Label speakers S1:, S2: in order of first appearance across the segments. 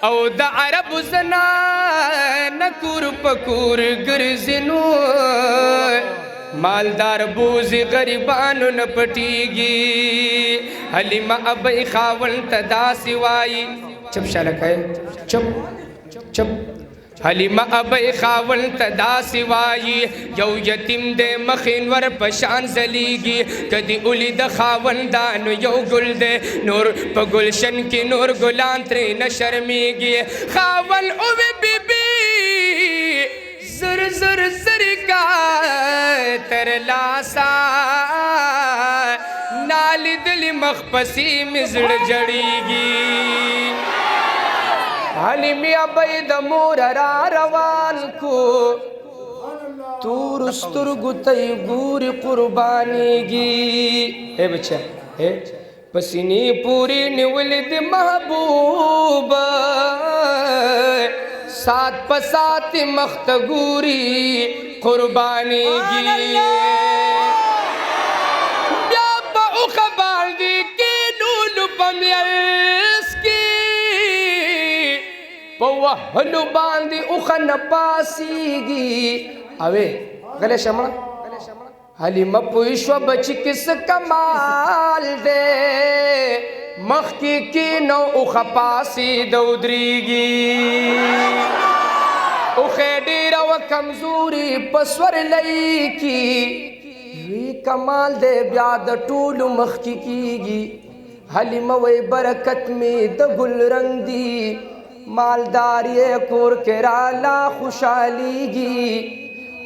S1: او د عرب زنان کور پکور ګرځنو مالدار بوزي غریبانو نه پټيږي حلیمه ابي خاون تدا سوای چپ شلکای چپ چپ حلیمه ابي خاون تدا سوای یو یتیم دې مخینور پشان زلیږي کدی اولی د خاوندانو یو ګل دې نور په ګلشن کې نور ګلان ترې نه شرمېږي خاون او بیبي زر زر زر کا تر لاسا نالی دلی مخپسی مزړ جړیږي حلیمه ابي د مور را روان کو تور سترګو ته ګوري قربانيږي اے بچا اے پسینی پوری نیولې د محبوب سات پسات مخت ګوري قربانيږي بیا په اوخه باندې کې لولو پمیلس کې په وهلو باندې اوخه نه پاسيږي اوې غلې شمړه حلیمه پوه شوه بچي کس کمال دی مخکې کینو اوخه پاسې د ودرېږي اوخې ډېره وه کمزوري په سورلۍ کې لوی کمال دی بیا د ټولو مخکې کېږي حلیمه وی برکت مې د ګل رنګ دی مالدار یې کور کې رالا خوشحالیږي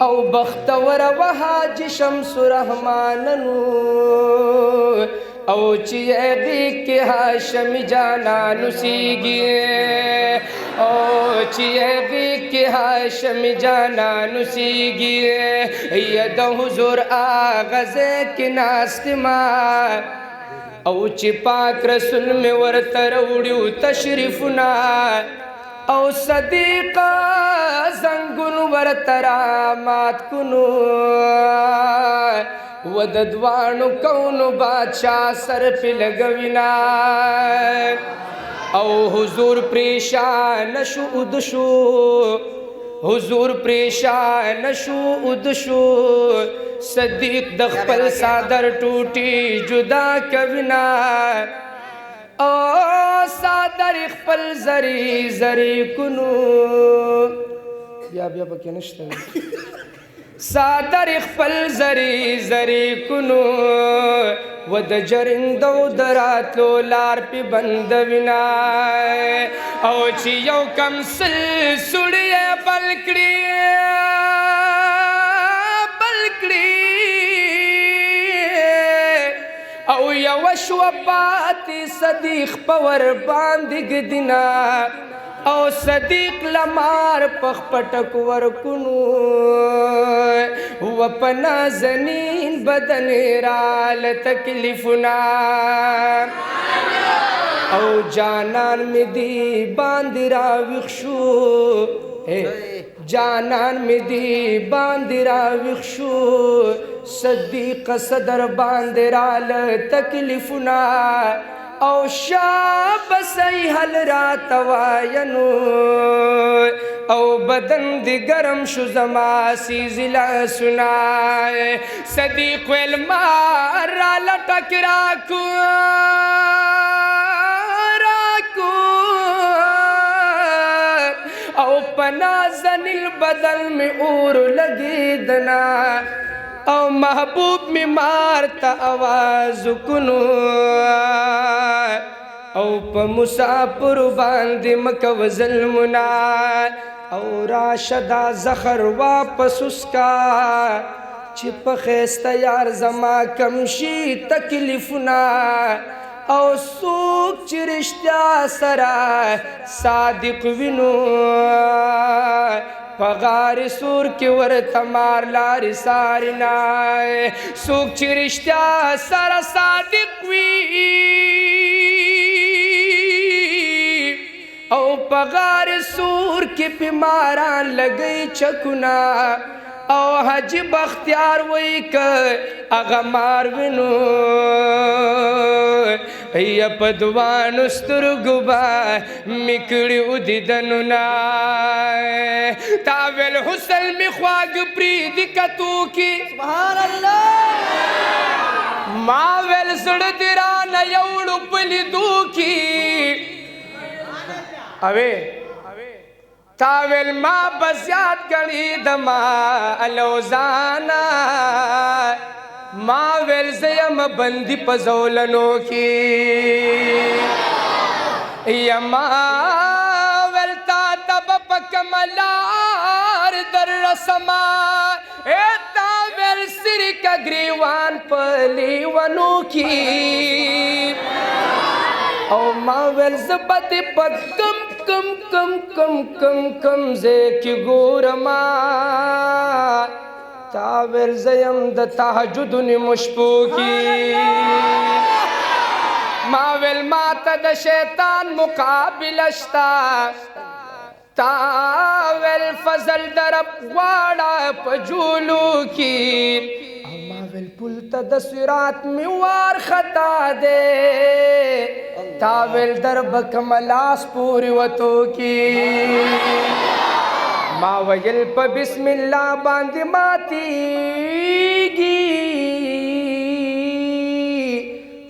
S1: او بختور و حاجی شمس رحماننو او چې یې کې هاشم جانانو سیږي او چې یې کې هاشم جانانو سیږي ای د حضور اغاز کې ناستما او چې پاک رسول می ورته وړو تشریفنا او صدیق زنګون ورته رامات کونو ود دوانو کونو بادشاہ سر په لګوینا او حضور پریشان شو ادشو حضور پریشان شو ادشو صدیق د خپل صادر ټوټي جدا کوینا او صادر خپل زری زری کونو بیا پکې نشته صادر خپل زری زری کونو و د جرندو دراتلو لار پی بندوینا او چې یو کم سل سړی بلکړي او یو شو پاتې صدیق پور باندې ګدینا او صدیق لمار پخ پټک ورکونو و پنا زنین بدن رال تکلیفنا او جانان می دی باندې را وښو جانان می دی باندې را وښو صدیق صدر باندې رال تکلیفنا او شاب سی حل رات واینو او بدن دی گرم شو زما سی زلا سنائے صدیق والمار را لٹک راکو او پنازن البدل میں اور لگی دنا او محبوب می مارتا آواز کنو او پا مسافر باندې مکو ظلمنا او راشدا زخر واپس اسکا چی پا خیستا یار زما کمشی تکلیفنا او سوک چی رشتیا سرا صادق وینو پغار سور کی ورته مار لار سارنا سوک چې رشتیا سره صادق وي او پغار سور کی بیماران لګی چکنا او حاجی بختیار وی که اغا ماروینو یا پدوانو سترگو با مکڑیو دیدنو نای تاویل حسن می خواگ پریدی کتو کی سبحان اللہ ماویل سڑ دیران یوڑو پلی دو کی اوے تاویل ما بزیاد گڑی دما الوزانا ماویل زیم بندی پزولنو کی یا ماویل تا تب پکملار در رسما اے تاویل سری کا گریوان پلیونو کی او ماویل زبت پد کم زیکی گورما تاویل زیم د تحجدن مشپو کی ماویل ماتا د شیطان مقابلشتا تاویل فضل درب واڑا پجولو کی ماویل پلتا د سرات میوار خطا دے تاویل درب کملاس پوری وطو کی ماویل پا بسم اللہ باندی ماتی گی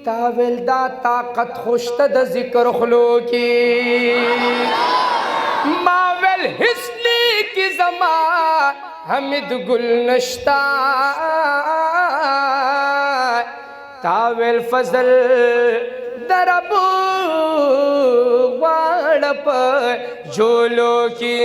S1: تاویل دا طاقت خوشت دا ذکر خلو کی ماویل حسنی کی زمان حمد گل نشتا تاویل فضل درب واڑ پا جولو کی